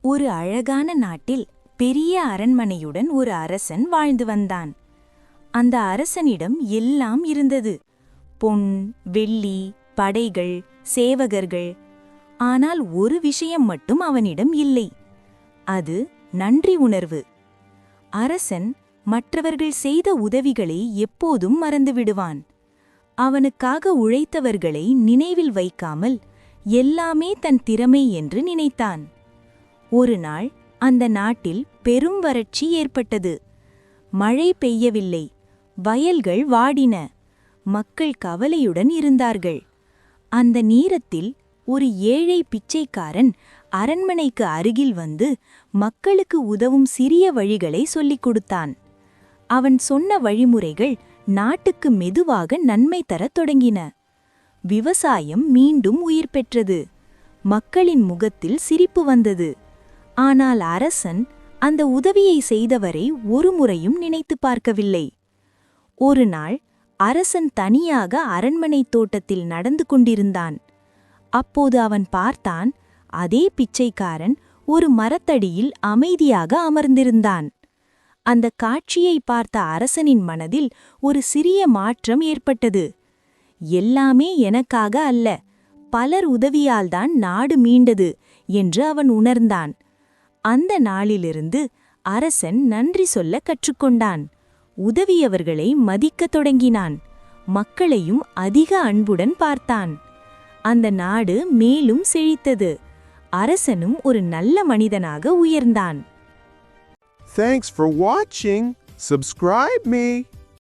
ஒரு அழகான நாட்டில் பெரிய அரண்மனையுடன் ஒரு அரசன் வாழ்ந்து வந்தான். அந்த அரசனிடம் எல்லாம் இருந்தது. பொன், வெள்ளி, படைகள், சேவகர்கள். ஆனால் ஒரு விஷயம் மட்டும் அவனிடம் இல்லை. அது நன்றி உணர்வு. அரசன் மற்றவர்கள் செய்த உதவிகளை எப்போதும் மறந்துவிடுவான். அவனுக்காக உழைத்தவர்களை நினைவில் வைக்காமல் எல்லாமே தன் திறமை என்று நினைத்தான். ஒரு நாள் அந்த நாட்டில் பெரும் வறட்சி ஏற்பட்டது. மழை பெய்யவில்லை. வயல்கள் வாடின. மக்கள் கவலையுடன் இருந்தார்கள். அந்த நேரத்தில் ஒரு ஏழை பிச்சைக்காரன் அரண்மனைக்கு அருகில் வந்து மக்களுக்கு உதவும் சிறிய வழிகளை சொல்லிக் கொடுத்தான். அவன் சொன்ன வழிமுறைகள் நாட்டுக்கு மெதுவாக நன்மை தரத் தொடங்கின. விவசாயம் மீண்டும் உயிர் பெற்றது. மக்களின் முகத்தில் சிரிப்பு வந்தது. ஆனால் அரசன் அந்த உதவியை செய்தவரை ஒரு முறையும் நினைத்து பார்க்கவில்லை. ஒரு நாள் அரசன் தனியாக அரண்மனை தோட்டத்தில் நடந்து கொண்டிருந்தான். அப்போது அவன் பார்த்தான், அதே பிச்சைக்காரன் ஒரு மரத்தடியில் அமைதியாக அமர்ந்திருந்தான். அந்த காட்சியை பார்த்த அரசனின் மனதில் ஒரு சிறிய மாற்றம் ஏற்பட்டது. எல்லாமே எனக்காக அல்ல, பலர் உதவியால்தான் நாடு மீண்டது என்று அவன் உணர்ந்தான். அந்த நாளிலிருந்து அரசன் நன்றி சொல்ல கற்றுக்கொண்டான். உதவியவர்களை மதிக்கத் தொடங்கினான். மக்களையும் அதிக அன்புடன் பார்த்தான். அந்த நாடு மேலும் செழித்தது. அரசனும் ஒரு நல்ல மனிதனாக உயர்ந்தான். Thanks for watching. Subscribe me.